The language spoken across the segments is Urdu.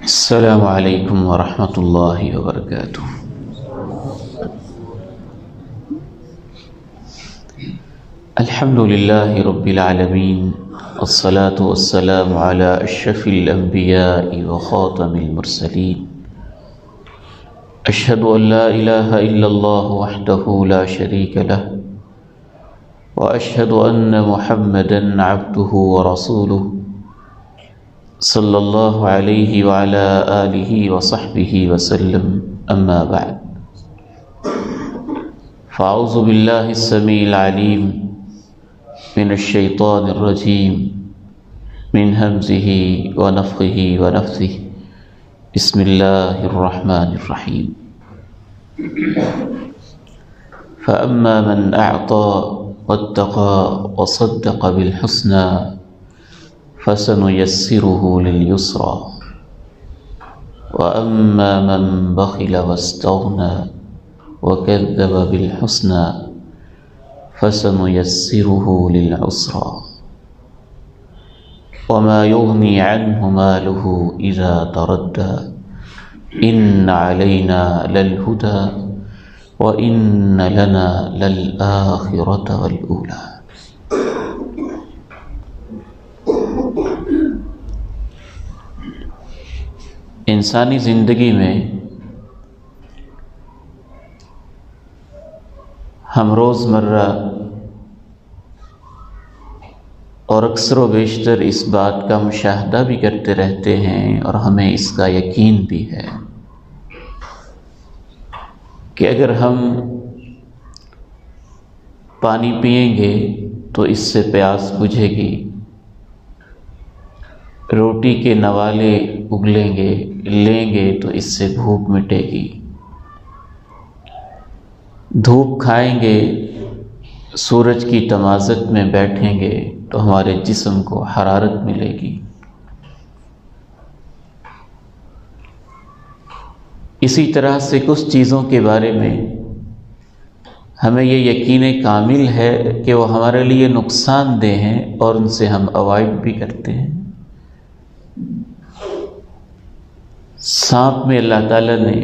السلام علیکم ورحمۃ اللہ وبرکاتہ۔ الحمد للہ رب العالمین، والصلاة والسلام علی اشرف الانبیاء وخاتم المرسلین، اشہد ان لا الہ الا اللہ وحدہ لا شریک لہ، واشہد ان محمدا عبدہ ورسولہ، صلی اللہ علیہ وعلی آلہ وصحبہ وسلم، اما بعد، فاعوذ باللہ السمیع العلیم من الشیطان الرجیم، من ہمزہ ونفخہ ونفثہ، بسم اللہ الرحمن الرحیم۔ فأما من أعطى واتقى وصدق بالحسنى فسنيسره لليسرى، وأما من بخل واستغنى وكذب بالحسنى فسنيسره للعسرى، وما يغني عنه ماله إذا تردى، إن علينا للهدى وإن لنا للآخرة والأولى۔ انسانی زندگی میں ہم روز مرہ اور اکثر و بیشتر اس بات کا مشاہدہ بھی کرتے رہتے ہیں، اور ہمیں اس کا یقین بھی ہے کہ اگر ہم پانی پئیں گے تو اس سے پیاس بجھے گی، روٹی کے نوالے اگلیں گے لیں گے تو اس سے بھوک مٹے گی، دھوپ کھائیں گے، سورج کی تمازت میں بیٹھیں گے تو ہمارے جسم کو حرارت ملے گی۔ اسی طرح سے کچھ چیزوں کے بارے میں ہمیں یہ یقین کامل ہے کہ وہ ہمارے لیے نقصان دہ ہیں اور ان سے ہم اوائڈ بھی کرتے ہیں۔ سانپ میں اللہ تعالیٰ نے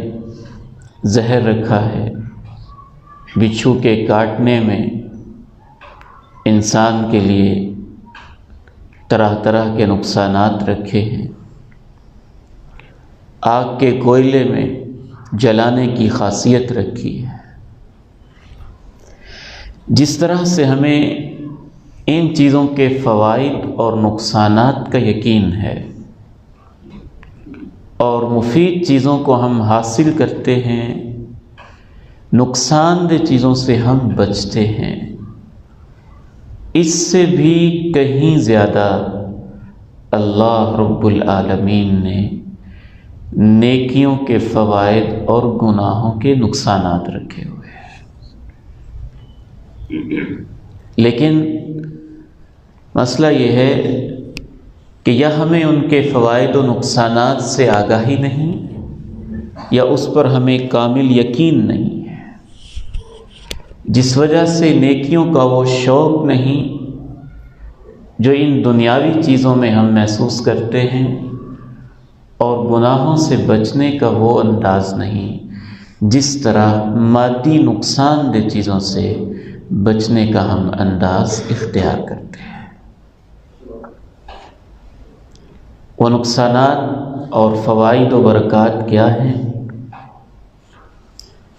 زہر رکھا ہے، بچھو کے کاٹنے میں انسان کے لیے طرح طرح کے نقصانات رکھے ہیں، آگ کے کوئلے میں جلانے کی خاصیت رکھی ہے۔ جس طرح سے ہمیں ان چیزوں کے فوائد اور نقصانات کا یقین ہے اور مفید چیزوں کو ہم حاصل کرتے ہیں، نقصان دہ چیزوں سے ہم بچتے ہیں، اس سے بھی کہیں زیادہ اللہ رب العالمین نے نیکیوں کے فوائد اور گناہوں کے نقصانات رکھے ہوئے ہیں۔ لیکن مسئلہ یہ ہے کہ یا ہمیں ان کے فوائد و نقصانات سے آگاہی نہیں، یا اس پر ہمیں کامل یقین نہیں ہے، جس وجہ سے نیکیوں کا وہ شوق نہیں جو ان دنیاوی چیزوں میں ہم محسوس کرتے ہیں، اور گناہوں سے بچنے کا وہ انداز نہیں جس طرح مادی نقصان دہ چیزوں سے بچنے کا ہم انداز اختیار کرتے ہیں۔ وہ نقصانات اور فوائد و برکات کیا ہیں؟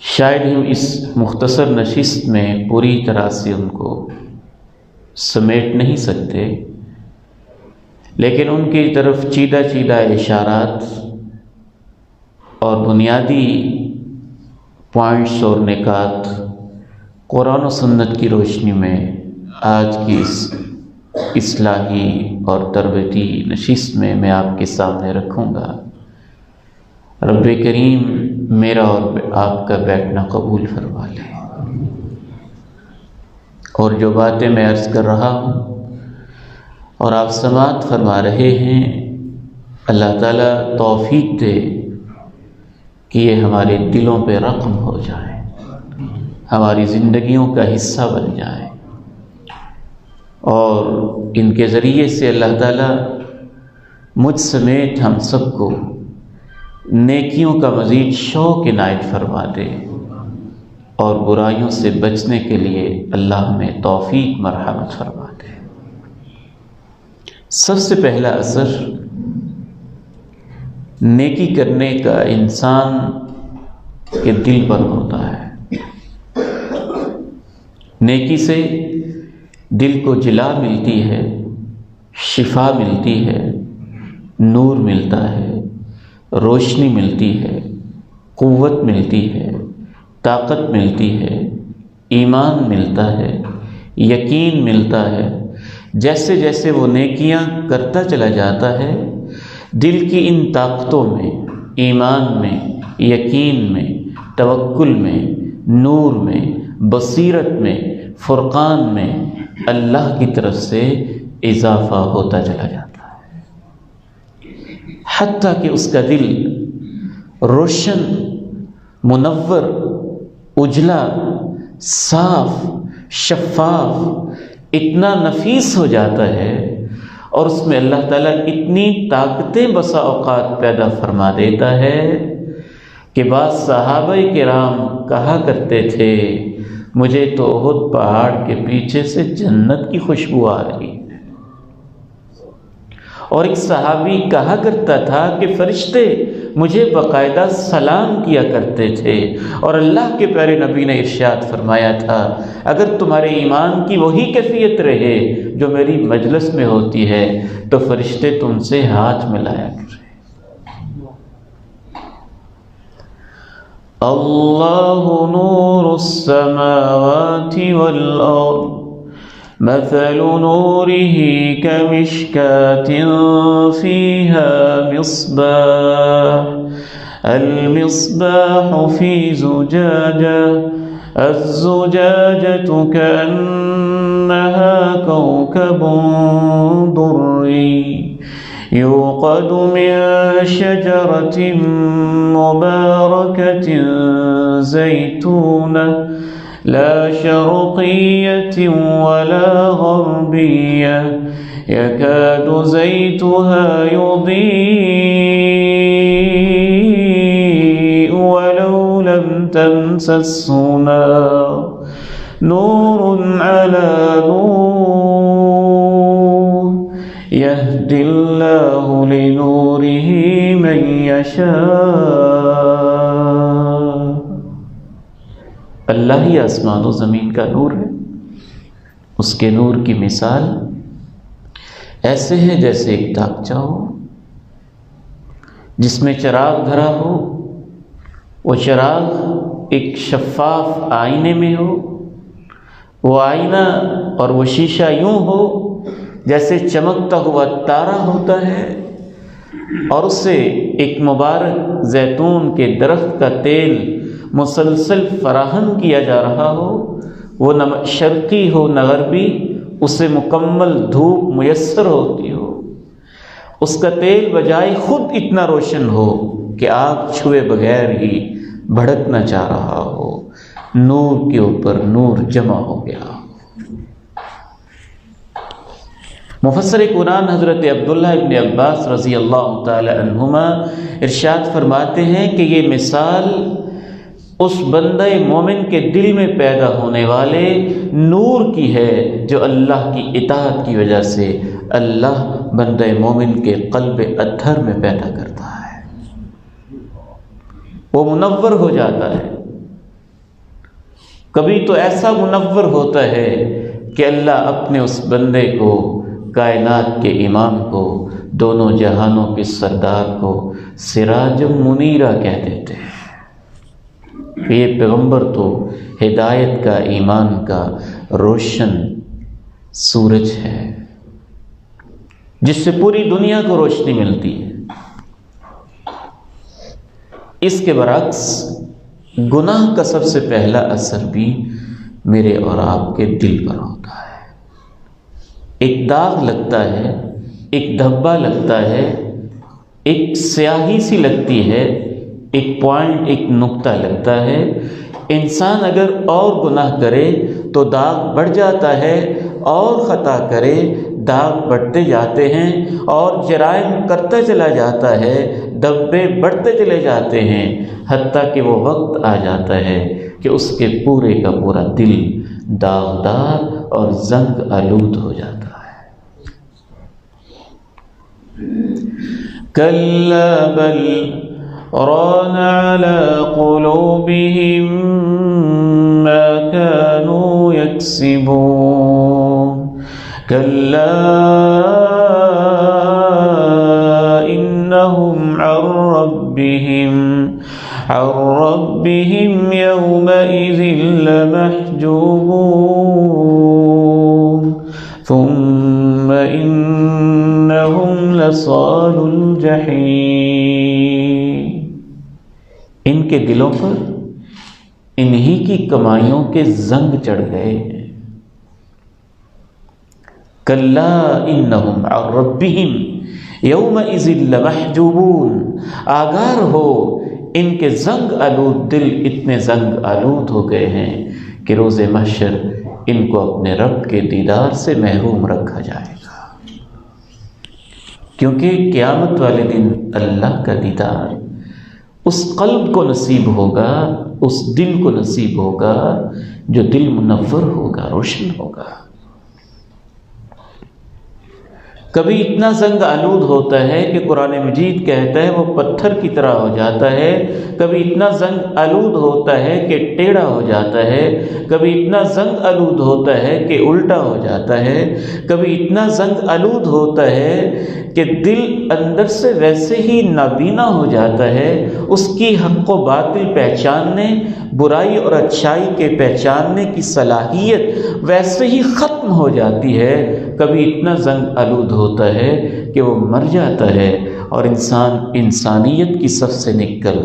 شاید ہم اس مختصر نشست میں پوری طرح سے ان کو سمیٹ نہیں سکتے، لیکن ان کی طرف چیدہ چیدہ اشارات اور بنیادی پوائنٹس اور نکات قرآن و سنت کی روشنی میں آج کی اس اصلاحی اور تربیتی نشست میں آپ کے سامنے رکھوں گا۔ رب کریم میرا اور آپ کا بیٹھنا قبول فرما لے، اور جو باتیں میں عرض کر رہا ہوں اور آپ سماعت فرما رہے ہیں، اللہ تعالیٰ توفیق دے کہ یہ ہمارے دلوں پہ رقم ہو جائے، ہماری زندگیوں کا حصہ بن جائے، اور ان کے ذریعے سے اللہ تعالیٰ مجھ سمیت ہم سب کو نیکیوں کا مزید شوق عنایت فرما دے، اور برائیوں سے بچنے کے لیے اللہ ہمیں توفیق مرحمت فرما دے۔ سب سے پہلا اثر نیکی کرنے کا انسان کے دل پر ہوتا ہے۔ نیکی سے دل کو جلا ملتی ہے، شفا ملتی ہے، نور ملتا ہے، روشنی ملتی ہے، قوت ملتی ہے، طاقت ملتی ہے، ایمان ملتا ہے، یقین ملتا ہے۔ جیسے جیسے وہ نیکیاں کرتا چلا جاتا ہے، دل کی ان طاقتوں میں، ایمان میں، یقین میں، توکل میں، نور میں، بصیرت میں، فرقان میں اللہ کی طرف سے اضافہ ہوتا چلا جاتا ہے، حتیٰ کہ اس کا دل روشن، منور، اجلا، صاف، شفاف، اتنا نفیس ہو جاتا ہے، اور اس میں اللہ تعالیٰ اتنی طاقتیں بسا اوقات پیدا فرما دیتا ہے کہ بعض صحابہ کرام کہا کرتے تھے مجھے تو احد پہاڑ کے پیچھے سے جنت کی خوشبو آ رہی ہے۔ اور ایک صحابی کہا کرتا تھا کہ فرشتے مجھے باقاعدہ سلام کیا کرتے تھے، اور اللہ کے پیارے نبی نے ارشاد فرمایا تھا اگر تمہارے ایمان کی وہی کیفیت رہے جو میری مجلس میں ہوتی ہے تو فرشتے تم سے ہاتھ ملایا کریں۔ اللہ نور السماوات والارض مثل نوره كمشكاة فيها مصباح المصباح في زجاجة الزجاجة كأنها كوكب دري يوقد من شجرة مباركة زيتونة لا شرقية ولا غربية يكاد زيتها يضيء ولو لم تمسسه نار نور على نور يهدي الله لنوره من يشاء۔ اللہ ہی آسمان و زمین کا نور ہے، اس کے نور کی مثال ایسے ہے جیسے ایک تاکچہ ہو جس میں چراغ دھرا ہو، وہ چراغ ایک شفاف آئینے میں ہو، وہ آئینہ اور وہ شیشہ یوں ہو جیسے چمکتا ہوا تارا ہوتا ہے، اور اس سے ایک مبارک زیتون کے درخت کا تیل مسلسل فراہم کیا جا رہا ہو، وہ نہ شرقی ہو نہ غربی، اسے مکمل دھوپ میسر ہوتی ہو، اس کا تیل بجائے خود اتنا روشن ہو کہ آگ چھوئے بغیر ہی بھڑکنا چاہ رہا ہو، نور کے اوپر نور جمع ہو گیا۔ مفسر قرآن حضرت عبداللہ ابن عباس رضی اللہ تعالی عنہما ارشاد فرماتے ہیں کہ یہ مثال اس بندہ مومن کے دل میں پیدا ہونے والے نور کی ہے جو اللہ کی اطاعت کی وجہ سے اللہ بندہ مومن کے قلب اطہر میں پیدا کرتا ہے، وہ منور ہو جاتا ہے۔ کبھی تو ایسا منور ہوتا ہے کہ اللہ اپنے اس بندے کو، کائنات کے امام کو، دونوں جہانوں کے سردار کو سراج منیرہ کہہ دیتے ہیں۔ یہ پیغمبر تو ہدایت کا، ایمان کا روشن سورج ہے جس سے پوری دنیا کو روشنی ملتی ہے۔ اس کے برعکس گناہ کا سب سے پہلا اثر بھی میرے اور آپ کے دل پر ہوتا ہے۔ ایک داغ لگتا ہے، ایک دھبا لگتا ہے، ایک سیاہی سی لگتی ہے، ایک پوائنٹ، ایک نقطہ لگتا ہے۔ انسان اگر اور گناہ کرے تو داغ بڑھ جاتا ہے، اور خطا کرے داغ بڑھتے جاتے ہیں، اور جرائم کرتا چلا جاتا ہے، دبے بڑھتے چلے جاتے ہیں، حتیٰ کہ وہ وقت آ جاتا ہے کہ اس کے پورے کا پورا دل داغدار اور زنگ آلود ہو جاتا ہے۔ کلا بل ران علی قلوبہم ما كانوا یکسبون کلا انہم عن ربهم يومئذ لمحجوبون ثم إنهم لصالو الجحیم۔ ان کے دلوں پر انہی کی کمائیوں کے زنگ چڑھ گئے ہیں۔ کلا انہم عن ربهم یومئذ لمحجوبون، آگاہ ہو ان کے زنگ آلود دل اتنے زنگ آلود ہو گئے ہیں کہ روز محشر ان کو اپنے رب کے دیدار سے محروم رکھا جائے گا، کیونکہ قیامت والے دن اللہ کا دیدار اس قلب کو نصیب ہوگا، اس دل کو نصیب ہوگا جو دل منور ہوگا، روشن ہوگا۔ کبھی اتنا زنگ آلود ہوتا ہے کہ قرآن مجید کہتا ہے وہ پتھر کی طرح ہو جاتا ہے، کبھی اتنا زنگ آلود ہوتا ہے کہ ٹیڑھا ہو جاتا ہے، کبھی اتنا زنگ آلود ہوتا ہے کہ الٹا ہو جاتا ہے، کبھی اتنا زنگ آلود ہوتا ہے کہ دل اندر سے ویسے ہی نابینا ہو جاتا ہے، اس کی حق و باطل پہچاننے، برائی اور اچھائی کے پہچاننے کی صلاحیت ویسے ہی ختم ہو جاتی ہے۔ کبھی اتنا زنگ آلود ہوتا ہے کہ وہ مر جاتا ہے اور انسان انسانیت کی صف سے نکل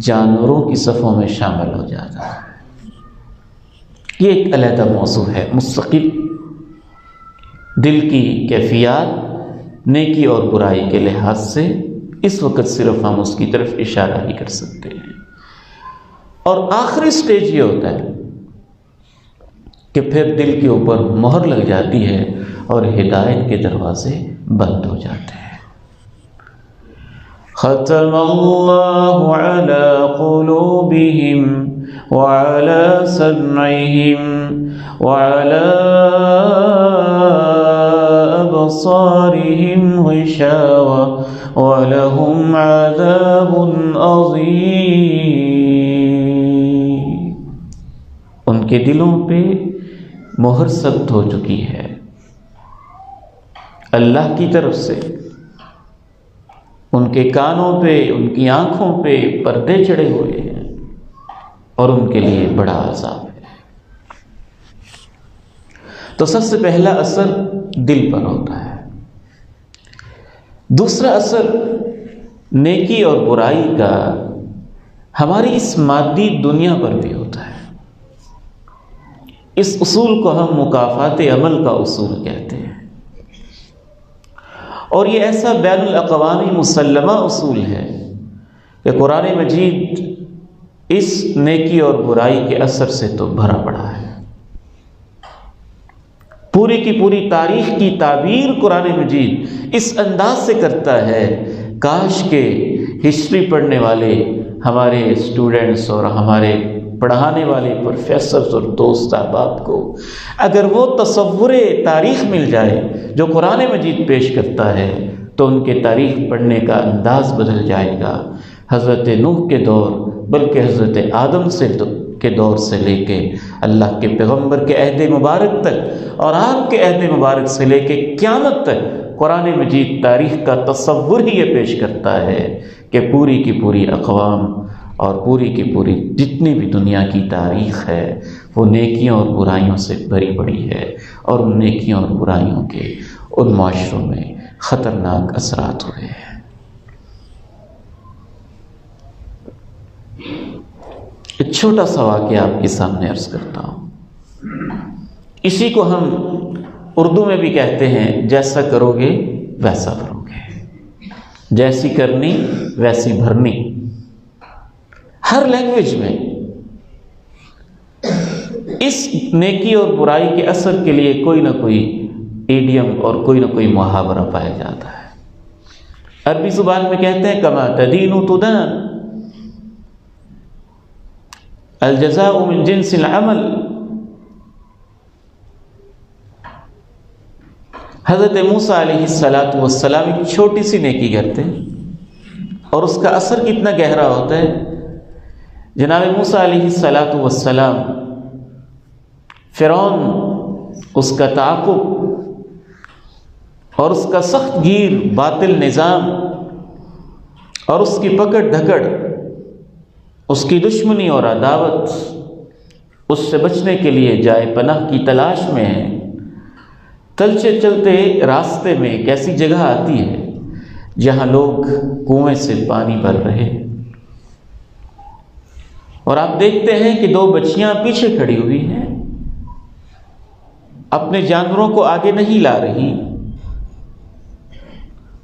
جانوروں کی صفوں میں شامل ہو جاتا ہے۔ یہ ایک علیحدہ موضوع ہے مستقل۔ دل کی کیفیات نیکی اور برائی کے لحاظ سے اس وقت صرف ہم اس کی طرف اشارہ ہی کر سکتے ہیں۔ اور آخری سٹیج یہ ہوتا ہے کہ پھر دل کے اوپر مہر لگ جاتی ہے اور ہدایت کے دروازے بند ہو جاتے ہیں۔ ختم اللہ علی قلوبہم وعلی سمعہم وعلی ابصارہم غشاوہ ولہم عذاب عظیم۔ ان کے دلوں پہ مہر سخت ہو چکی ہے اللہ کی طرف سے، ان کے کانوں پہ، ان کی آنکھوں پہ پردے چڑھے ہوئے ہیں اور ان کے لیے بڑا عذاب ہے۔ تو سب سے پہلا اثر دل پر ہوتا ہے۔ دوسرا اثر نیکی اور برائی کا ہماری اس مادی دنیا پر بھی ہوتا ہے۔ اس اصول کو ہم مکافات عمل کا اصول کہتے ہیں، اور یہ ایسا بین الاقوامی مسلمہ اصول ہے کہ قرآن مجید اس نیکی اور برائی کے اثر سے تو بھرا پڑا ہے۔ پوری کی پوری تاریخ کی تعبیر قرآن مجید اس انداز سے کرتا ہے، کاش کہ ہسٹری پڑھنے والے ہمارے اسٹوڈنٹس اور ہمارے پڑھانے والے پروفیسرز اور دوست احباب کو اگر وہ تصور تاریخ مل جائے جو قرآن مجید پیش کرتا ہے تو ان کے تاریخ پڑھنے کا انداز بدل جائے گا۔ حضرت نوح کے دور بلکہ حضرت آدم کے دور سے لے کے اللہ کے پیغمبر کے عہد مبارک تک اور آپ کے عہد مبارک سے لے کے قیامت تک قرآن مجید تاریخ کا تصور ہی یہ پیش کرتا ہے کہ پوری کی پوری اقوام اور پوری کی پوری جتنی بھی دنیا کی تاریخ ہے وہ نیکیوں اور برائیوں سے بھری پڑی ہے، اور ان نیکیوں اور برائیوں کے ان معاشروں میں خطرناک اثرات ہوئے ہیں۔ ایک چھوٹا سا واقعہ آپ کے سامنے عرض کرتا ہوں، اسی کو ہم اردو میں بھی کہتے ہیں جیسا کرو گے ویسا بھرو گے، جیسی کرنی ویسی بھرنی۔ ہر لینگویج میں اس نیکی اور برائی کے اثر کے لیے کوئی نہ کوئی ایڈیم اور کوئی نہ کوئی محاورہ پایا جاتا ہے۔ عربی زبان میں کہتے ہیں کما تدین تدان، الجزاء من جنس العمل۔ حضرت موسیٰ علیہ السلام ایک چھوٹی سی نیکی کرتے ہیں اور اس کا اثر کتنا گہرا ہوتا ہے۔ جناب موسیٰ علیہ السلام، فرعون اس کا تعاقب اور اس کا سخت گیر باطل نظام اور اس کی پکڑ دھکڑ، اس کی دشمنی اور عداوت، اس سے بچنے کے لیے جائے پناہ کی تلاش میں ہے۔ چلتے چلتے راستے میں ایک ایسی جگہ آتی ہے جہاں لوگ کنویں سے پانی بھر رہے، اور آپ دیکھتے ہیں کہ دو بچیاں پیچھے کھڑی ہوئی ہیں، اپنے جانوروں کو آگے نہیں لا رہی۔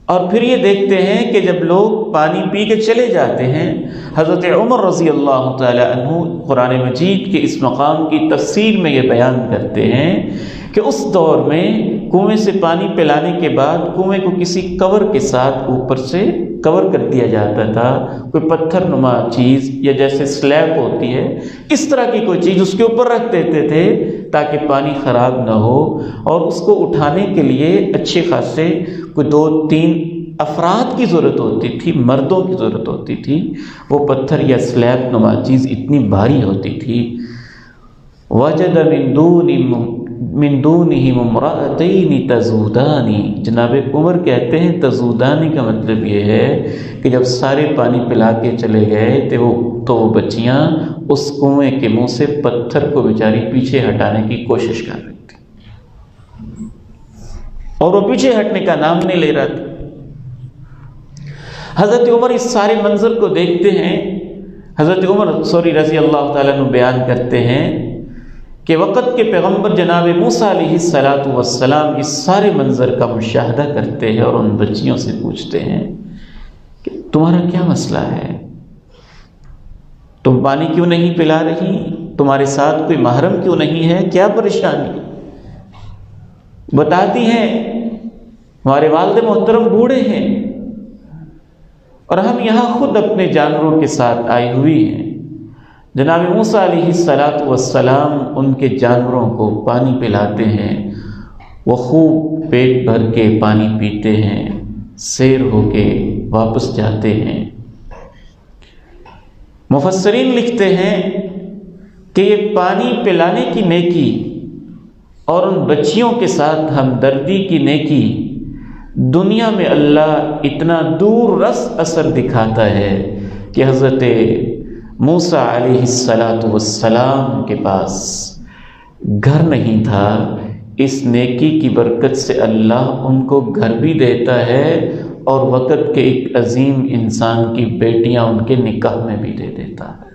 اور پھر یہ دیکھتے ہیں کہ جب لوگ پانی پی کے چلے جاتے ہیں، حضرت عمر رضی اللہ تعالی عنہ قرآن مجید کے اس مقام کی تفسیر میں یہ بیان کرتے ہیں کہ اس دور میں کنویں سے پانی پلانے کے بعد کنویں کو کسی کور کے ساتھ اوپر سے کور کر دیا جاتا تھا، کوئی پتھر نما چیز یا جیسے سلیب ہوتی ہے اس طرح کی کوئی چیز اس کے اوپر رکھ دیتے تھے تاکہ پانی خراب نہ ہو، اور اس کو اٹھانے کے لیے اچھے خاصے کوئی 2-3 افراد کی ضرورت ہوتی تھی، مردوں کی ضرورت ہوتی تھی۔ وہ پتھر یا سلیب نما چیز اتنی بھاری ہوتی تھی۔ وجد من دونہم امرأتین تذودان، جناب عمر کہتے ہیں تذودان کا مطلب یہ ہے کہ جب سارے پانی پلا کے چلے گئے تو وہ بچیاں اس کنویں کے منہ سے پتھر کو بیچاری پیچھے ہٹانے کی کوشش کر رہی تھی، اور وہ پیچھے ہٹنے کا نام نہیں لے رہا تھا۔ حضرت عمر اس سارے منظر کو دیکھتے ہیں۔ حضرت عمر رضی اللہ تعالیٰ عنہ بیان کرتے ہیں کہ وقت کے پیغمبر جناب موسیٰ علیہ السلام اس سارے منظر کا مشاہدہ کرتے ہیں اور ان بچیوں سے پوچھتے ہیں کہ تمہارا کیا مسئلہ ہے، تم پانی کیوں نہیں پلا رہی، تمہارے ساتھ کوئی محرم کیوں نہیں ہے، کیا پریشانی؟ بتاتی ہیں ہمارے والد محترم بوڑھے ہیں اور ہم یہاں خود اپنے جانوروں کے ساتھ آئی ہوئی ہیں۔ جناب موسیٰ علیہ السلام ان کے جانوروں کو پانی پلاتے ہیں، وہ خوب پیٹ بھر کے پانی پیتے ہیں، سیر ہو کے واپس جاتے ہیں۔ مفسرین لکھتے ہیں کہ یہ پانی پلانے کی نیکی اور ان بچیوں کے ساتھ ہمدردی کی نیکی دنیا میں اللہ اتنا دور رس اثر دکھاتا ہے کہ حضرت موسیٰ علیہ السلام کے پاس گھر نہیں تھا، اس نیکی کی برکت سے اللہ ان کو گھر بھی دیتا ہے اور وقت کے ایک عظیم انسان کی بیٹیاں ان کے نکاح میں بھی دے دیتا ہے۔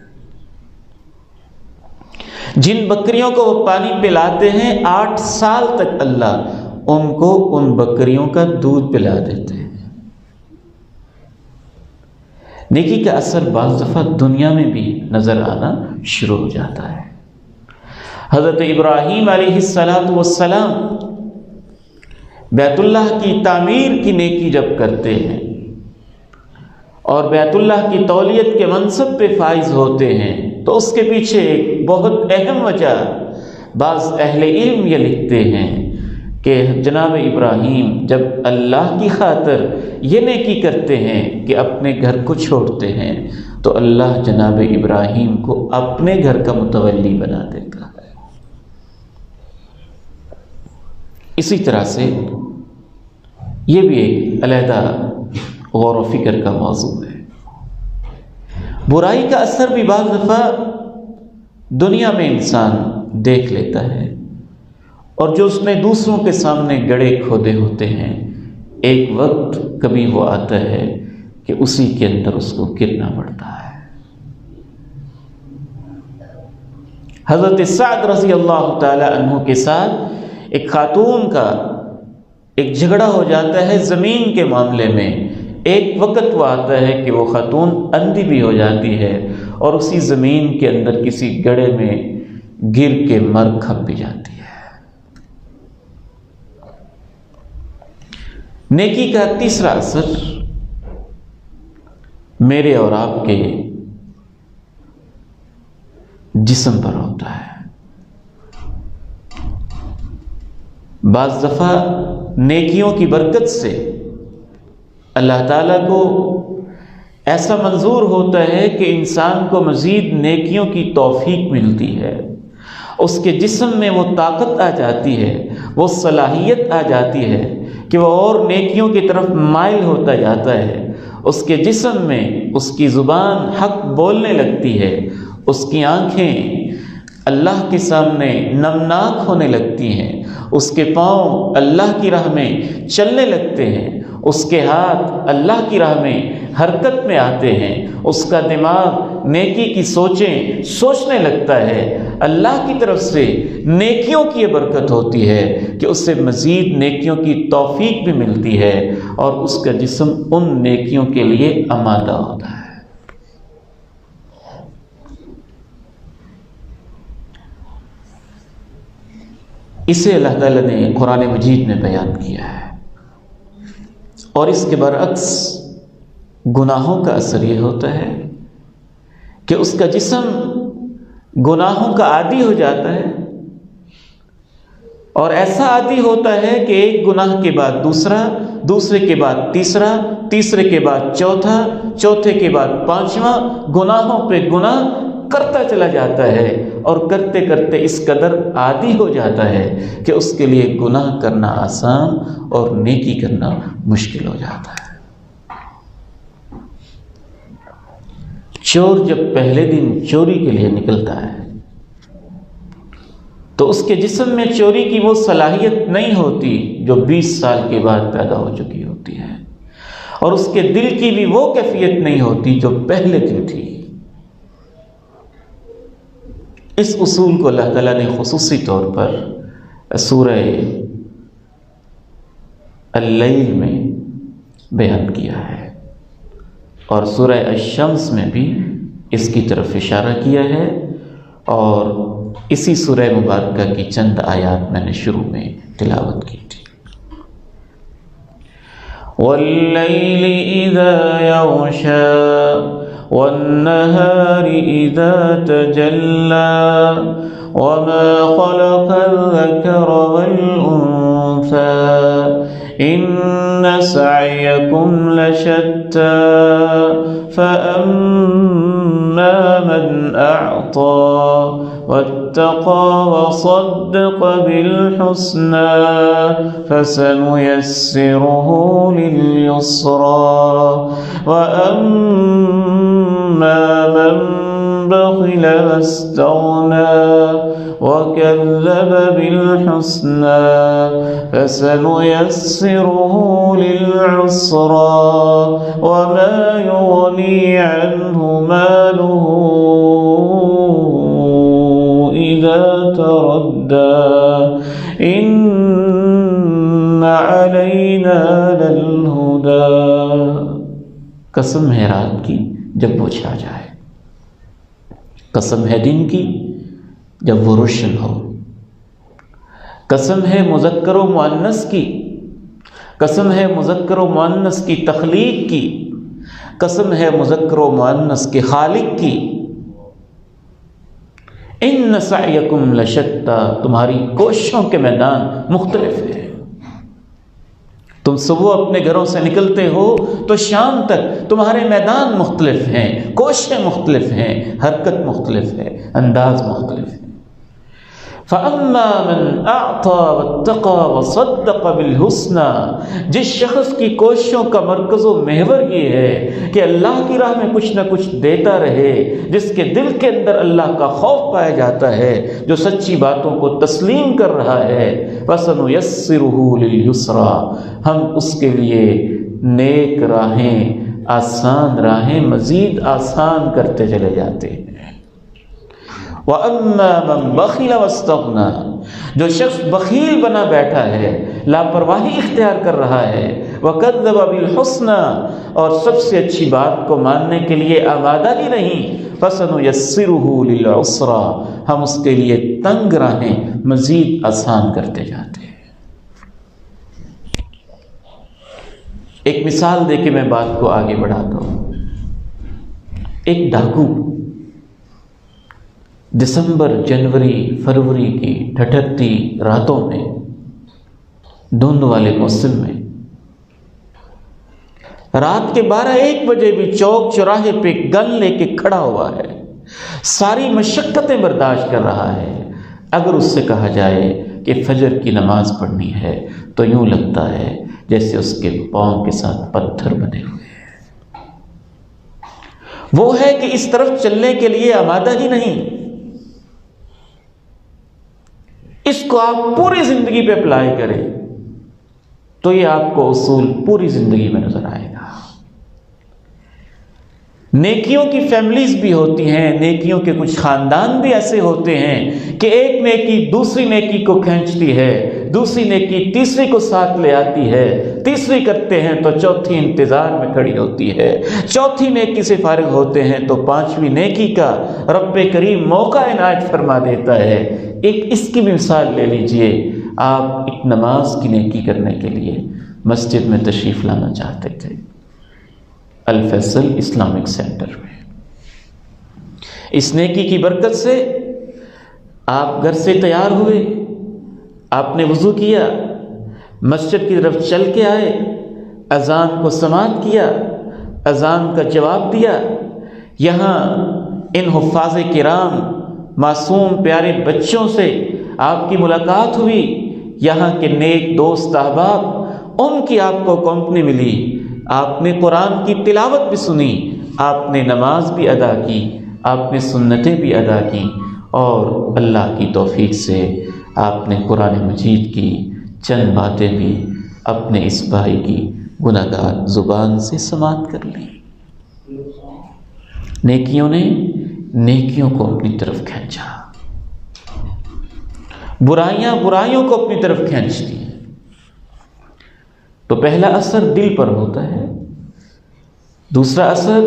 جن بکریوں کو وہ پانی پلاتے ہیں 8 سال تک اللہ ان کو ان بکریوں کا دودھ پلا دیتے ہیں۔ نیکی کا اثر بعض دفعہ دنیا میں بھی نظر آنا شروع ہو جاتا ہے۔ حضرت ابراہیم علیہ السلام بیت اللہ کی تعمیر کی نیکی جب کرتے ہیں اور بیت اللہ کی تولیت کے منصب پہ فائز ہوتے ہیں تو اس کے پیچھے ایک بہت اہم وجہ بعض اہل علم یہ لکھتے ہیں کہ جناب ابراہیم جب اللہ کی خاطر یہ نیکی کرتے ہیں کہ اپنے گھر کو چھوڑتے ہیں تو اللہ جناب ابراہیم کو اپنے گھر کا متولی بنا دیتا ہے۔ اسی طرح سے یہ بھی ایک علیحدہ غور و فکر کا موضوع ہے۔ برائی کا اثر بھی بعض دفعہ دنیا میں انسان دیکھ لیتا ہے، اور جو اس نے دوسروں کے سامنے گڑھے کھودے ہوتے ہیں ایک وقت کبھی وہ آتا ہے کہ اسی کے اندر اس کو گرنا پڑتا ہے۔ حضرت سعد رضی اللہ تعالی عنہ کے ساتھ ایک خاتون کا ایک جھگڑا ہو جاتا ہے زمین کے معاملے میں۔ ایک وقت وہ آتا ہے کہ وہ خاتون اندھی بھی ہو جاتی ہے اور اسی زمین کے اندر کسی گڑھے میں گر کے مر کھپ بھی جاتی ہے۔ نیکی کا تیسرا اثر میرے اور آپ کے جسم پر ہوتا ہے۔ بعض دفعہ نیکیوں کی برکت سے اللہ تعالیٰ کو ایسا منظور ہوتا ہے کہ انسان کو مزید نیکیوں کی توفیق ملتی ہے، اس کے جسم میں وہ طاقت آ جاتی ہے، وہ صلاحیت آ جاتی ہے کہ وہ اور نیکیوں کی طرف مائل ہوتا جاتا ہے، اس کے جسم میں اس کی زبان حق بولنے لگتی ہے، اس کی آنکھیں اللہ کے سامنے نمناک ہونے لگتی ہیں، اس کے پاؤں اللہ کی راہ میں چلنے لگتے ہیں، اس کے ہاتھ اللہ کی راہ میں حرکت میں آتے ہیں، اس کا دماغ نیکی کی سوچیں سوچنے لگتا ہے۔ اللہ کی طرف سے نیکیوں کی یہ برکت ہوتی ہے کہ اس سے مزید نیکیوں کی توفیق بھی ملتی ہے اور اس کا جسم ان نیکیوں کے لیے آمادہ ہوتا ہے۔ اسے اللہ تعالیٰ نے قرآن مجید میں بیان کیا ہے، اور اس کے برعکس گناہوں کا اثر یہ ہوتا ہے کہ اس کا جسم گناہوں کا عادی ہو جاتا ہے، اور ایسا عادی ہوتا ہے کہ ایک گناہ کے بعد دوسرا، دوسرے کے بعد تیسرا، تیسرے کے بعد چوتھا، چوتھے کے بعد پانچواں، گناہوں پہ گناہ کرتا چلا جاتا ہے، اور کرتے کرتے اس قدر عادی ہو جاتا ہے کہ اس کے لیے گناہ کرنا آسان اور نیکی کرنا مشکل ہو جاتا ہے۔ چور جب پہلے دن چوری کے لیے نکلتا ہے تو اس کے جسم میں چوری کی وہ صلاحیت نہیں ہوتی جو 20 سال کے بعد پیدا ہو چکی ہوتی ہے، اور اس کے دل کی بھی وہ کیفیت نہیں ہوتی جو پہلے دن تھی۔ اس اصول کو اللہ تعالیٰ نے خصوصی طور پر سورہ اللیل میں بیان کیا ہے، اور سورہ الشمس میں بھی اس کی طرف اشارہ کیا ہے، اور اسی سورہ مبارکہ کی چند آیات میں نے شروع میں تلاوت کی تھی۔ وَاللَّيْلِ إِذَا يَغْشَى وَالنَّهَارِ إِذَا تَجَلَّى وَمَا خَلَقَ الذَّكَرَ وَالْأُنثَى إِنَّ سَعْيَكُمْ لَشَتَّى فَأَمَّا مَنْ أَعْطَى وَاتَّقَى وَصَدَّقَ بِالْحُسْنَى فَسَنُيَسِّرُهُ لِلْيُسْرَى وَأَمَّا مَنْ بَخِلَ وَاسْتَغْنَى وَكَذَّبَ بِالْحُسْنَى فَسَنُيَسِّرُهُ لِلْعُسْرَى وَمَا يُغْنِي عَنْهُ مَالُهُ إِذَا تَرَدَّى إِنَّ عَلَيْنَا لَلْهُدَى۔ قسم ہے رات کی جب وہ چھا جائے، قسم ہے دن کی جب وہ روشن ہو، قسم ہے مذکر و مؤنث کی، قسم ہے مذکر و مؤنث کی تخلیق کی، قسم ہے مذکر و مؤنث کے خالق کی۔ ان سعیکم لشتی، تمہاری کوششوں کے میدان مختلف ہیں۔ تم صبح اپنے گھروں سے نکلتے ہو تو شام تک تمہارے میدان مختلف ہیں، کوششیں مختلف ہیں، حرکت مختلف ہے، انداز مختلف ہے۔ فَأَمَّا مَنْ أَعْطَى وَاتَّقَى وَصَدَّقَ بِالْحُسْنَى، جس شخص کی کوششوں کا مرکز و محور یہ ہے کہ اللہ کی راہ میں کچھ نہ کچھ دیتا رہے، جس کے دل کے اندر اللہ کا خوف پایا جاتا ہے، جو سچی باتوں کو تسلیم کر رہا ہے، فَسَنُيَسِّرُهُ لِلْيُسْرَى، ہم اس کے لیے نیک راہیں، آسان راہیں مزید آسان کرتے چلے جاتے ہیں۔ وَأَمَّا مَنْ بَخِلَ وَاسْتَغْنَى، جو شخص بخیل بنا بیٹھا ہے، لاپرواہی اختیار کر رہا ہے، وَكَذَّبَ بِالْحُسْنَى، اور سب سے اچھی بات کو ماننے کے لیے آمادہ ہی نہیں، فَسَنُيَسِّرُهُ لِلْعُسْرَى، ہم اس کے لیے تنگ راہیں مزید آسان کرتے جاتے ہیں۔ ایک مثال دے کے میں بات کو آگے بڑھاتا ہوں۔ ایک ڈاکو دسمبر، جنوری، فروری کی ٹھٹھتی راتوں میں، دھند والے موسم میں، رات کے 12-1 بجے بھی چوک چوراہے پہ گن لے کے کھڑا ہوا ہے، ساری مشقتیں برداشت کر رہا ہے۔ اگر اس سے کہا جائے کہ فجر کی نماز پڑھنی ہے تو یوں لگتا ہے جیسے اس کے پاؤں کے ساتھ پتھر بنے ہوئے ہیں۔ وہ ہے کہ اس طرف چلنے کے لیے آمادہ ہی نہیں۔ اس کو آپ پوری زندگی پہ اپلائی کریں تو یہ آپ کو اصول پوری زندگی میں نظر آئے گا۔ نیکیوں کی فیملیز بھی ہوتی ہیں، نیکیوں کے کچھ خاندان بھی ایسے ہوتے ہیں کہ ایک نیکی دوسری نیکی کو کھینچتی ہے، دوسری نیکی تیسری کو ساتھ لے آتی ہے، تیسری کرتے ہیں تو چوتھی انتظار میں کھڑی ہوتی ہے، چوتھی نیکی سے فارغ ہوتے ہیں تو 5ویں نیکی کا رب کریم موقع عنایت فرما دیتا ہے۔ ایک اس کی بھی مثال لے لیجئے، آپ ایک نماز کی نیکی کرنے کے لیے مسجد میں تشریف لانا چاہتے تھے، الفیصل اسلامک سینٹر میں، اس نیکی کی برکت سے آپ گھر سے تیار ہوئے، آپ نے وضو کیا، مسجد کی طرف چل کے آئے، اذان کو سماعت کیا، اذان کا جواب دیا، یہاں ان حفاظ کرام معصوم پیارے بچوں سے آپ کی ملاقات ہوئی، یہاں کے نیک دوست احباب، ان کی آپ کو کمپنی ملی، آپ نے قرآن کی تلاوت بھی سنی، آپ نے نماز بھی ادا کی، آپ نے سنتیں بھی ادا کی، اور اللہ کی توفیق سے آپ نے قرآن مجید کی چند باتیں بھی اپنے اس بھائی کی گناہگار زبان سے سماعت کر لی۔ نیکیوں نے نیکیوں کو اپنی طرف کھینچا، برائیاں برائیوں کو اپنی طرف کھینچتی ہیں۔ تو پہلا اثر دل پر ہوتا ہے، دوسرا اثر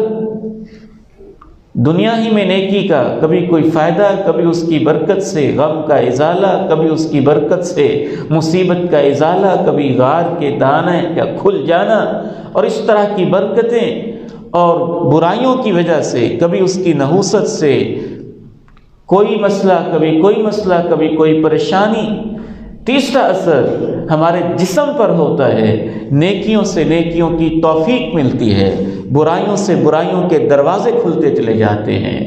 دنیا ہی میں نیکی کا، کبھی کوئی فائدہ، کبھی اس کی برکت سے غم کا ازالہ، کبھی اس کی برکت سے مصیبت کا ازالہ، کبھی غار کے دانے یا کھل جانا، اور اس طرح کی برکتیں، اور برائیوں کی وجہ سے کبھی اس کی نحوست سے کوئی مسئلہ، کبھی کوئی مسئلہ، کبھی کوئی پریشانی۔ تیسرا اثر ہمارے جسم پر ہوتا ہے، نیکیوں سے نیکیوں کی توفیق ملتی ہے، برائیوں سے برائیوں کے دروازے کھلتے چلے جاتے ہیں۔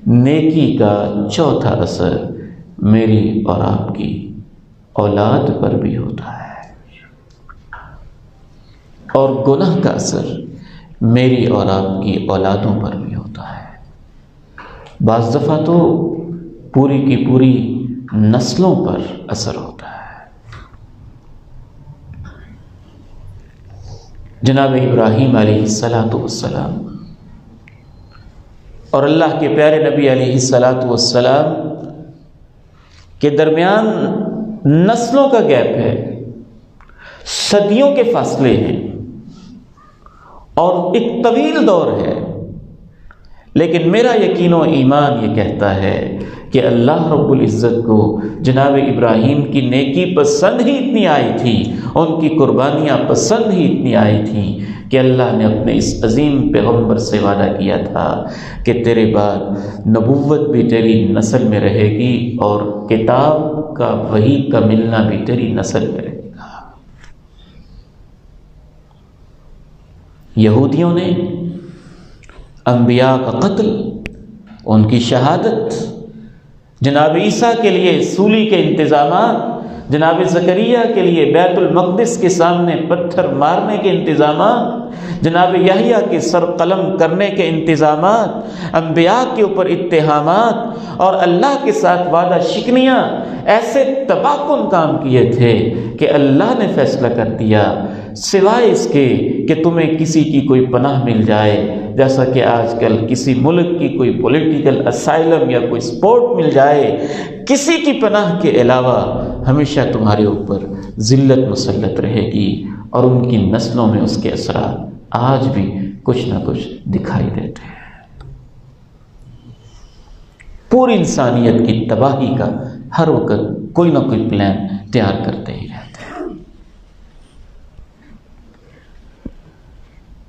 نیکی کا چوتھا اثر میری اور آپ کی اولاد پر بھی ہوتا ہے، اور گناہ کا اثر میری اور آپ کی اولادوں پر بھی ہوتا ہے۔ بعض دفعہ تو پوری کی پوری نسلوں پر اثر ہوتا ہے۔ جناب ابراہیم علیہ السلام اور اللہ کے پیارے نبی علیہ السلام کے درمیان نسلوں کا گیپ ہے، صدیوں کے فاصلے ہیں، اور ایک طویل دور ہے، لیکن میرا یقین و ایمان یہ کہتا ہے کہ اللہ رب العزت کو جناب ابراہیم کی نیکی پسند ہی اتنی آئی تھی، ان کی قربانیاں پسند ہی اتنی آئی تھیں کہ اللہ نے اپنے اس عظیم پیغمبر سے وعدہ کیا تھا کہ تیرے بعد نبوت بھی تیری نسل میں رہے گی، اور کتاب کا وحی کا ملنا بھی تیری نسل میں رہے گا۔ یہودیوں نے انبیاء کا قتل، ان کی شہادت، جناب عیسیٰ کے لیے سولی کے انتظامات، جناب زکریا کے لیے بیت المقدس کے سامنے پتھر مارنے کے انتظامات، جناب یحییٰ کے سر قلم کرنے کے انتظامات، انبیاء کے اوپر اتہامات، اور اللہ کے ساتھ وعدہ شکنیاں، ایسے تباہ کن کام کیے تھے کہ اللہ نے فیصلہ کر دیا سوائے اس کے کہ تمہیں کسی کی کوئی پناہ مل جائے، جیسا کہ آج کل کسی ملک کی کوئی پولیٹیکل اسائلم یا کوئی سپورٹ مل جائے، کسی کی پناہ کے علاوہ ہمیشہ تمہارے اوپر ذلت مسلط رہے گی، اور ان کی نسلوں میں اس کے اثرات آج بھی کچھ نہ کچھ دکھائی دیتے ہیں۔ پوری انسانیت کی تباہی کا ہر وقت کوئی نہ کوئی پلان تیار کرتے ہی رہتے ہیں۔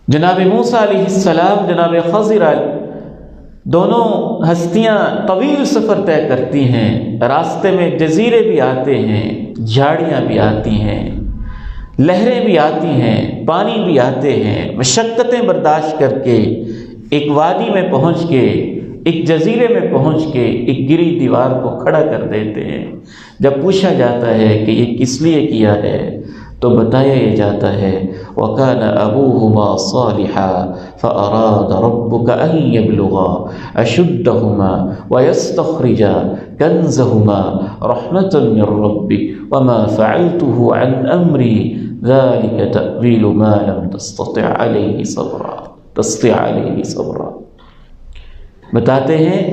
جناب موسیٰ علیہ السلام، جناب خضر دونوں ہستیاں طویل سفر طے کرتی ہیں، راستے میں جزیرے بھی آتے ہیں، جھاڑیاں بھی آتی ہیں، لہریں بھی آتی ہیں، پانی بھی آتے ہیں، مشقتیں برداشت کر کے ایک وادی میں پہنچ کے، ایک جزیرے میں پہنچ کے ایک گری دیوار کو کھڑا کر دیتے ہیں۔ جب پوچھا جاتا ہے کہ یہ کس لیے کیا ہے تو بتایا یہ جاتا ہے وَكَانَ أَبُوهُمَا صَالِحًا فَأَرَادَ رَبُّكَ أَن يَبْلُغَا أَشُدَّهُمَا وَيَسْتَخْرِجَا كَنزَهُمَا رَحْمَةً مِّن رَّبِّكَ وَمَا فَعَلْتُهُ عَنْ أَمْرِي ذَلِكَ تَأْوِيلُ مَا لَمْ تَسْتَطِعْ عَلَيْهِ صَبْرًا۔ بتاتے ہیں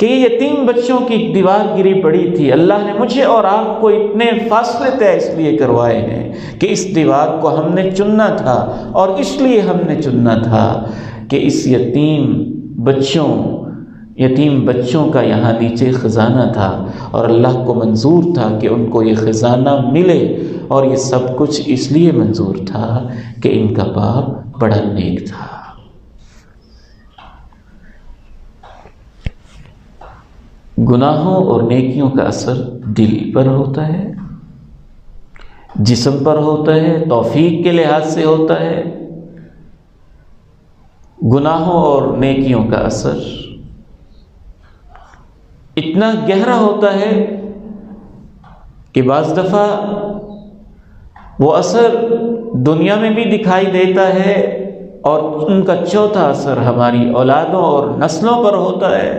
کہ یہ یتیم بچوں کی دیوار گری پڑی تھی، اللہ نے مجھے اور آپ کو اتنے فاصلے طے اس لیے کروائے ہیں کہ اس دیوار کو ہم نے چننا تھا، اور اس لیے ہم نے چننا تھا کہ اس یتیم بچوں کا یہاں نیچے خزانہ تھا، اور اللہ کو منظور تھا کہ ان کو یہ خزانہ ملے، اور یہ سب کچھ اس لیے منظور تھا کہ ان کا باپ بڑا نیک تھا۔ گناہوں اور نیکیوں کا اثر دل پر ہوتا ہے، جسم پر ہوتا ہے، توفیق کے لحاظ سے ہوتا ہے۔ گناہوں اور نیکیوں کا اثر اتنا گہرا ہوتا ہے کہ بعض دفعہ وہ اثر دنیا میں بھی دکھائی دیتا ہے، اور ان کا چوتھا اثر ہماری اولادوں اور نسلوں پر ہوتا ہے۔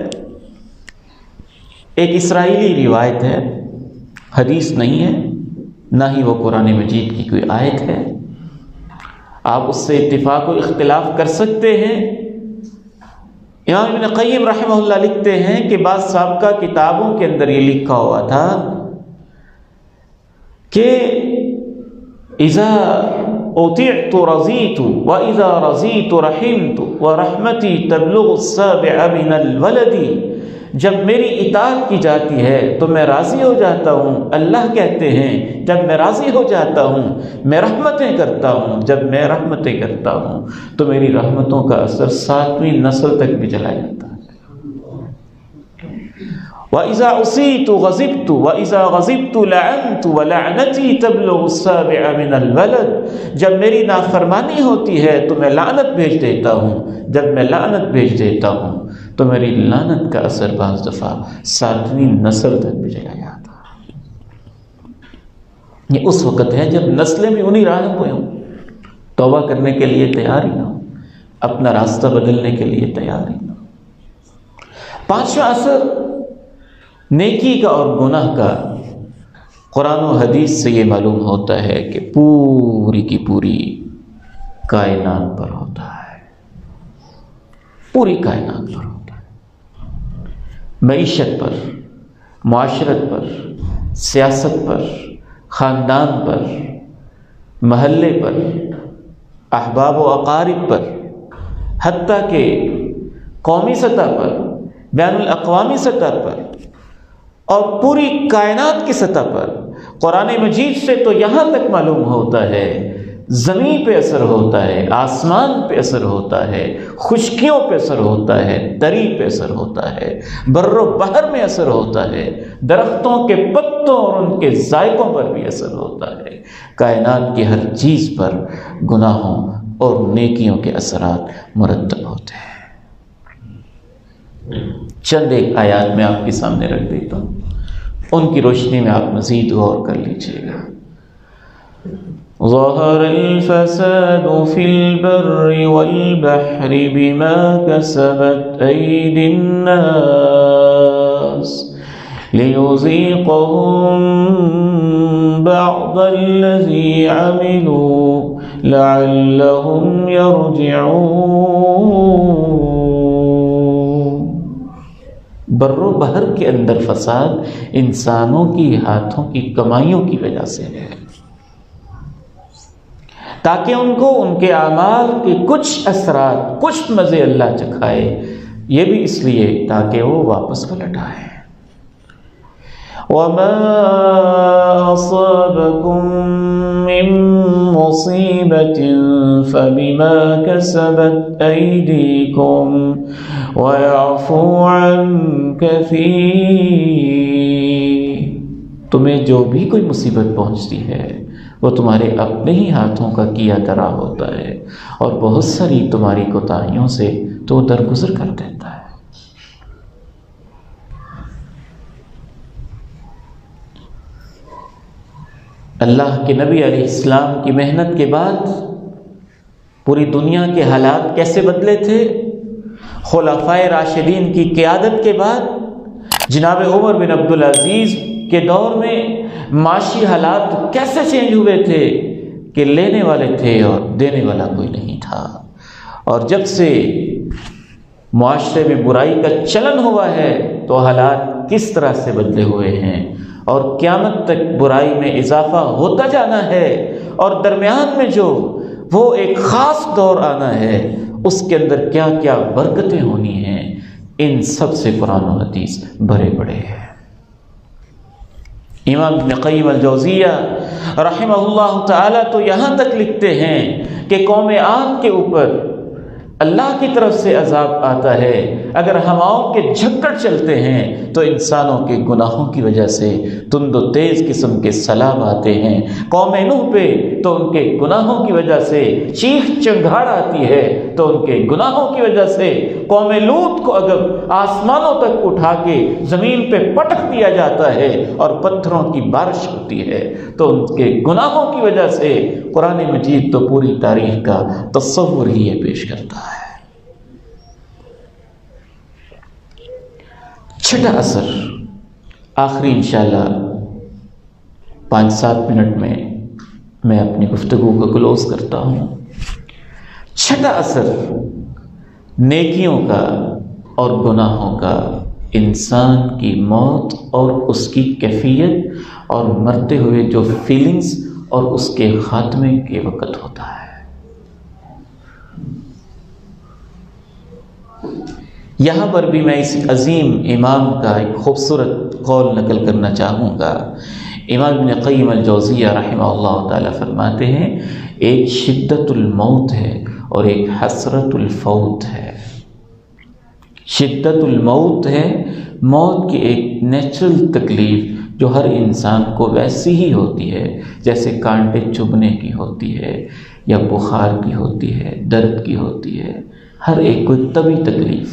ایک اسرائیلی روایت ہے، حدیث نہیں ہے، نہ ہی وہ قرآن مجید کی کوئی آیت ہے، آپ اس سے اتفاق و اختلاف کر سکتے ہیں۔ امام ابن قیم رحمہ اللہ لکھتے ہیں کہ بعض سابقہ کتابوں کے اندر یہ لکھا ہوا تھا کہ اذا اطعت رضیت واذا رضیت رحمت ورحمتی تبلغ السابع من الولد، جب میری اطاعت کی جاتی ہے تو میں راضی ہو جاتا ہوں، اللہ کہتے ہیں جب میں راضی ہو جاتا ہوں میں رحمتیں کرتا ہوں، جب میں رحمتیں کرتا ہوں تو میری رحمتوں کا اثر 7ویں نسل تک بھی چلا جاتا ہے۔ وَإِذَا عُصِيتُ غَضِبْتُ وَإِذَا غَضِبْتُ لَعَنْتُ وَلَعْنَتِي تَبْلُغُ السَّابِعَ مِنَ الْوَلَدِ، جب میری نافرمانی ہوتی ہے تو میں لعنت بھیج دیتا ہوں، جب میں لعنت بھیج دیتا ہوں تو میری لعنت کا اثر بعض دفعہ 7ویں نسل تک بھی چلا جاتا ہے۔ یہ اس وقت ہے جب نسلیں بھی انہی راہ پہ ہوں، توبہ کرنے کے لیے تیار ہی نہ ہوں، اپنا راستہ بدلنے کے لیے تیار ہی نہ ہوں۔ 5واں اثر نیکی کا اور گناہ کا قرآن و حدیث سے یہ معلوم ہوتا ہے کہ پوری کی پوری کائنات پر ہوتا ہے، پوری کائنات پر ہوتا ہے، معیشت پر، معاشرت پر، سیاست پر، خاندان پر، محلے پر، احباب و اقارب پر، حتیٰ کہ قومی سطح پر، بین الاقوامی سطح پر، اور پوری کائنات کی سطح پر۔ قرآن مجید سے تو یہاں تک معلوم ہوتا ہے زمین پہ اثر ہوتا ہے، آسمان پہ اثر ہوتا ہے، خشکیوں پہ اثر ہوتا ہے، دری پہ اثر ہوتا ہے، بر و بحر میں اثر ہوتا ہے، درختوں کے پتوں اور ان کے ذائقوں پر بھی اثر ہوتا ہے۔ کائنات کی ہر چیز پر گناہوں اور نیکیوں کے اثرات مرتب ہوتے ہیں۔ چند ایک آیات میں آپ کے سامنے رکھ دیتا ہوں، ان کی روشنی میں آپ مزید غور کر لیجئے گا۔ ظہر الفساد فی البر والبحر بما کسبت ایدی الناس لیذیقہم بعض الذی عملوا لعلہم یرجعون۔ بر و بحر کے اندر فساد انسانوں کی ہاتھوں کی کمائیوں کی وجہ سے ہے، تاکہ ان کو ان کے اعمال کے کچھ اثرات، کچھ مزے اللہ چکھائے، یہ بھی اس لیے تاکہ وہ واپس پلٹ آئے۔ وَمَا أَصَابَكُم مِّن مصيبة فبما كسبت أيديكم ويعفو عن كثير. تمہیں جو بھی کوئی مصیبت پہنچتی ہے وہ تمہارے اپنے ہی ہاتھوں کا کیا درا ہوتا ہے، اور بہت ساری تمہاری کوتاہیوں سے تو وہ درگزر کر دیتا ہے. اللہ کے نبی علیہ السلام کی محنت کے بعد پوری دنیا کے حالات کیسے بدلے تھے؟ خلفائے راشدین کی قیادت کے بعد جناب عمر بن عبدالعزیز کے دور میں معاشی حالات کیسے چینج ہوئے تھے کہ لینے والے تھے اور دینے والا کوئی نہیں تھا. اور جب سے معاشرے میں برائی کا چلن ہوا ہے تو حالات کس طرح سے بدلے ہوئے ہیں، اور قیامت تک برائی میں اضافہ ہوتا جانا ہے، اور درمیان میں جو وہ ایک خاص دور آنا ہے اس کے اندر کیا کیا برکتیں ہونی ہیں، ان سب سے قرآن و حدیث بھرے پڑے ہیں. امام ابن قیم الجوزیہ رحمہ اللہ تعالی تو یہاں تک لکھتے ہیں کہ قوم عاد کے اوپر اللہ کی طرف سے عذاب آتا ہے اگر ہواؤں کے جھکڑ چلتے ہیں تو انسانوں کے گناہوں کی وجہ سے تند و تیز قسم کے سیلاب آتے ہیں. قوم نوح پہ تو ان کے گناہوں کی وجہ سے چیخ چنگھاڑ آتی ہے تو ان کے گناہوں کی وجہ سے قوم لوط کو اگر آسمانوں تک اٹھا کے زمین پہ پٹک دیا جاتا ہے اور پتھروں کی بارش ہوتی ہے تو ان کے گناہوں کی وجہ سے قرآن مجید تو پوری تاریخ کا تصور ہی یہ پیش کرتا ہے. چھٹا اثر، آخری انشاءاللہ 5-7 منٹ میں میں اپنی گفتگو کو کلوز کرتا ہوں. چھٹا اثر نیکیوں کا اور گناہوں کا انسان کی موت اور اس کی کیفیت اور مرتے ہوئے جو فیلنگز اور اس کے خاتمے کے وقت ہوتا ہے. یہاں پر بھی میں اس عظیم امام کا ایک خوبصورت قول نقل کرنا چاہوں گا. امام ابن قیم الجوزیہ رحمہ اللہ تعالی فرماتے ہیں ایک شدت الموت ہے اور ایک حسرت الفوت ہے. شدت الموت ہے موت کی ایک نیچرل تکلیف جو ہر انسان کو ویسی ہی ہوتی ہے جیسے کانٹے چبھنے کی ہوتی ہے یا بخار کی ہوتی ہے، درد کی ہوتی ہے، ہر ایک کو طبی تکلیف.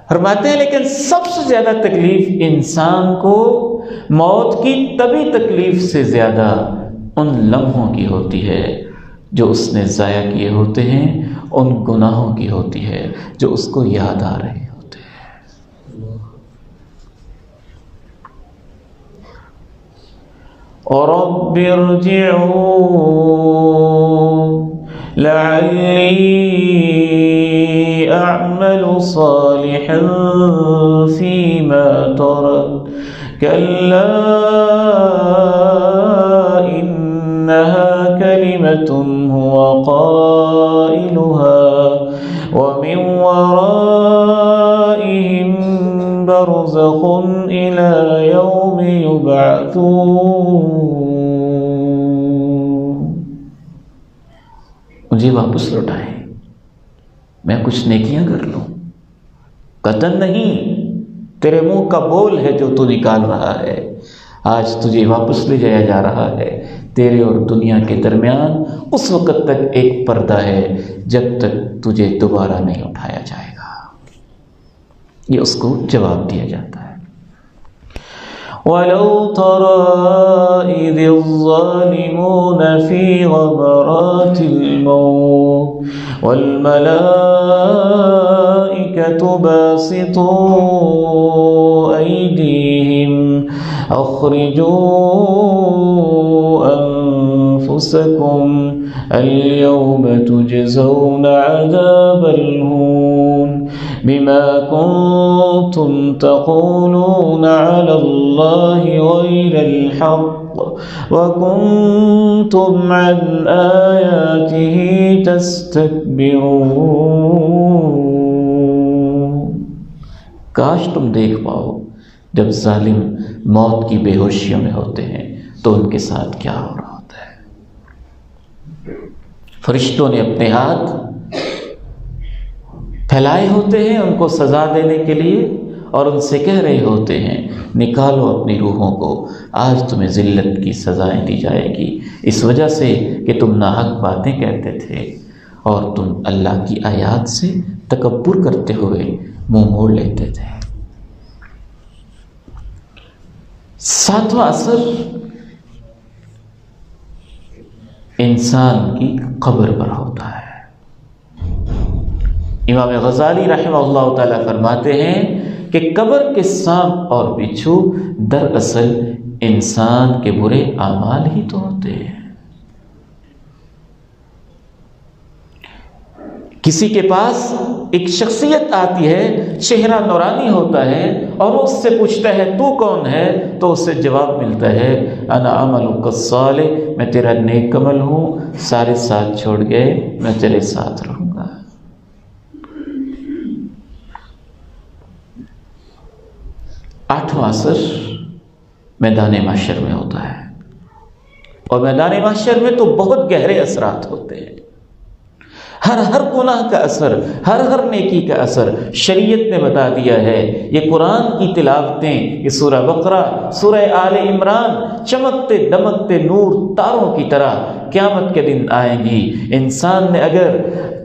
فرماتے ہیں لیکن سب سے زیادہ تکلیف انسان کو موت کی طبی تکلیف سے زیادہ ان لمحوں کی ہوتی ہے جو اس نے ضائع کیے ہوتے ہیں، ان گناہوں کی ہوتی ہے جو اس کو یاد آ رہے ہوتے ہیں. رب ارجعون لعلی أعمل صالحا فيما ترك كلا إنها كلمة هو قائلها ومن ورائهم برزخ إلى يوم يبعثون. مجھے واپس لوٹائیں، میں کچھ نیکیاں کر لوں. قطعاً نہیں، تیرے منہ کا بول ہے جو تو نکال رہا ہے. آج تجھے واپس لے جایا جا رہا ہے. تیرے اور دنیا کے درمیان اس وقت تک ایک پردہ ہے جب تک تجھے دوبارہ نہیں اٹھایا جائے گا. یہ اس کو جواب دیا جاتا ہے. وَلَوْ تَرَى إِذِ الظَّالِمُونَ فِي غَمَرَاتِ الْمَوْتِ وَالْمَلَائِكَةُ بَاسِطُو أَيْدِيهِمْ أَخْرِجُوا أَنفُسَكُمْ الْيَوْمَ تُجْزَوْنَ عَذَابَ الْهُونِ بِمَا كُنتُمْ تَقُولُونَ عَلَى اللَّهِ غَيْرَ الْحَقِّ وَكُنتُمْ عَنْ آيَاتِهِ تَسْتَكْبِرُونَ. کاش تم دیکھ پاؤ جب ظالم موت کی بے ہوشیوں میں ہوتے ہیں تو ان کے ساتھ کیا ہو رہا ہوتا ہے. فرشتوں نے اپنے ہاتھ پھیلائے ہوتے ہیں ان کو سزا دینے کے لیے، اور ان سے کہہ رہے ہوتے ہیں نکالو اپنی روحوں کو، آج تمہیں ذلت کی سزائیں دی جائے گی، اس وجہ سے کہ تم ناحق باتیں کہتے تھے اور تم اللہ کی آیات سے تکبر کرتے ہوئے منہ موڑ لیتے تھے۔ ساتواں اثر انسان کی قبر پر ہوتا ہے۔ امام غزالی رحمہ اللہ تعالی فرماتے ہیں کہ قبر کے سانپ اور بچھو دراصل انسان کے برے اعمال ہی تو ہوتے ہیں۔ کسی کے پاس ایک شخصیت آتی ہے، چہرہ نورانی ہوتا ہے، اور اس سے پوچھتا ہے تو کون ہے؟ تو اسے جواب ملتا ہے انا عملک الصالح، میں تیرا نیک عمل ہوں، سارے ساتھ چھوڑ گئے میں تیرے ساتھ رہوں گا۔ آٹھواں اثر میدان محشر میں ہوتا ہے، اور میدان محشر میں تو بہت گہرے اثرات ہوتے ہیں۔ ہر گناہ کا اثر، ہر نیکی کا اثر شریعت نے بتا دیا ہے۔ یہ قرآن کی تلاوتیں، یہ سورہ بقرہ، سورہ آل عمران چمکتے دمکتے نور تاروں کی طرح قیامت کے دن آئیں گی۔ انسان نے اگر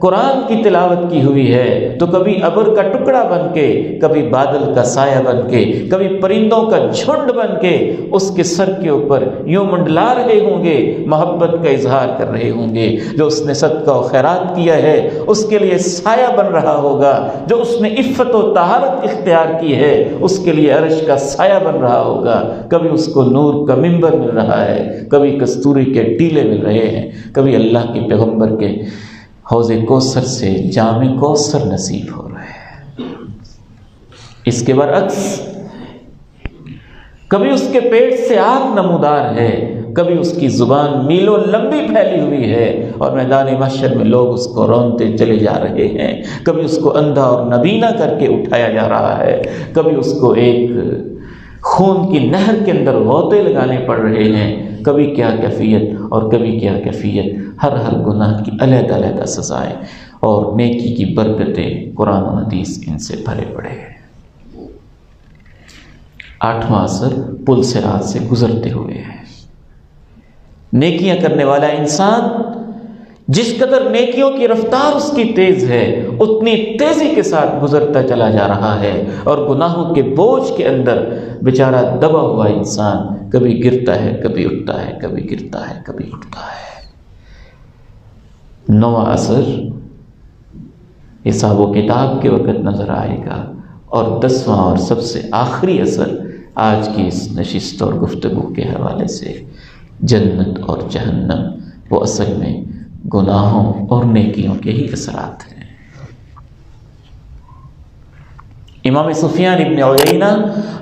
قرآن کی تلاوت کی ہوئی ہے تو کبھی ابر کا ٹکڑا بن کے، کبھی بادل کا سایہ بن کے، کبھی پرندوں کا جھنڈ بن کے اس کے سر کے اوپر یوں منڈلا رہے ہوں گے، محبت کا اظہار کر رہے ہوں گے۔ جو اس نے صدقہ و خیرات کیا ہے اس کے لیے سایہ بن رہا ہوگا، جو اس نے عفت و طہارت اختیار کی ہے اس کے لیے عرش کا سایہ بن رہا ہوگا۔ کبھی اس کو نور کا منبر مل رہا ہے، کبھی کستوری کے ٹیلے مل رہے ہیں، کبھی اللہ کے پیغمبر کے حوض کوثر سے جام کوثر نصیب ہو رہے ہیں۔ اس کے برعکس کبھی اس کے پیٹ سے آگ نمودار ہے، کبھی اس کی زبان میلوں لمبی پھیلی ہوئی ہے، اور میدان محشر میں لوگ اس کو رونتے چلے جا رہے ہیں۔ کبھی اس کو اندھا اور نبینا کر کے اٹھایا جا رہا ہے، کبھی اس کو ایک خون کی نہر کے اندر غوطے لگانے پڑ رہے ہیں، کبھی کیا کیفیت اور کبھی کیا کیفیت۔ ہر گناہ کی علیحدہ علیحدہ سزائیں اور نیکی کی برکتیں قرآن و حدیث ان سے بھرے پڑے ہیں۔ آٹھواں اثر پل صراط سے گزرتے ہوئے ہے۔ نیکیاں کرنے والا انسان جس قدر نیکیوں کی رفتار اس کی تیز ہے اتنی تیزی کے ساتھ گزرتا چلا جا رہا ہے، اور گناہوں کے بوجھ کے اندر بیچارہ دبا ہوا انسان کبھی گرتا ہے کبھی اٹھتا ہے، کبھی گرتا ہے کبھی اٹھتا ہے۔ نواں اثر حساب و کتاب کے وقت نظر آئے گا، اور دسواں اور سب سے آخری اثر آج کی اس نشست اور گفتگو کے حوالے سے جنت اور جہنم، وہ اصل میں گناہوں اور نیکیوں کے ہی اثرات ہیں۔ امام سفیان ابن عیینہ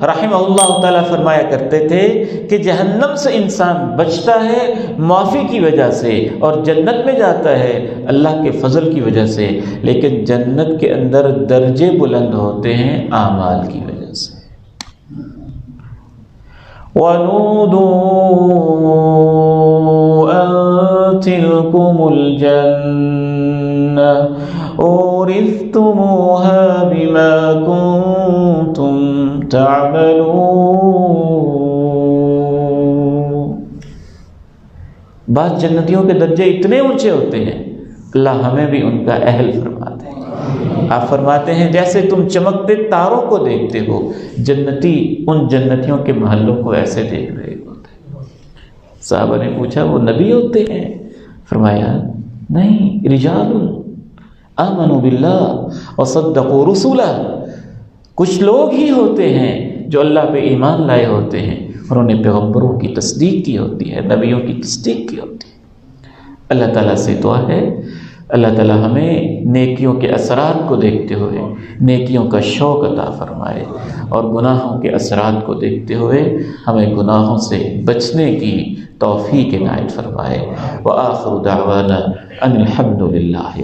رحمہ اللہ تعالیٰ فرمایا کرتے تھے کہ جہنم سے انسان بچتا ہے معافی کی وجہ سے، اور جنت میں جاتا ہے اللہ کے فضل کی وجہ سے، لیکن جنت کے اندر درجے بلند ہوتے ہیں اعمال کی وجہ سے۔ وَنُودُوا أَن تِلْكُمُ الْجَنَّةُ أُورِثْتُمُوهَا بِمَا كُنتُمْ تَعْمَلُونَ۔ بعض جنتیوں کے درجے اتنے اونچے ہوتے ہیں، اللہ ہمیں بھی ان کا اہل فرماتے ہیں۔ آپ فرماتے ہیں جیسے تم چمکتے تاروں کو دیکھتے ہو، جنتی ان جنتیوں کے محلوں کو ایسے دیکھ رہے ہوتے ہیں۔ صحابہ نے پوچھا وہ نبی ہوتے ہیں؟ فرمایا نہیں، رجال آمنوا باللہ وصدقوا رسولہ، کچھ لوگ ہی ہوتے ہیں جو اللہ پہ ایمان لائے ہوتے ہیں اور انہوں نے پیغمبروں کی تصدیق کی ہوتی ہے، نبیوں کی تصدیق کی ہوتی ہے۔ اللہ تعالیٰ سے دعا ہے اللہ تعالیٰ ہمیں نیکیوں کے اثرات کو دیکھتے ہوئے نیکیوں کا شوق عطا فرمائے، اور گناہوں کے اثرات کو دیکھتے ہوئے ہمیں گناہوں سے بچنے کی توفیق عنایت فرمائے۔ وآخر دعوانا ان الحمد للہ۔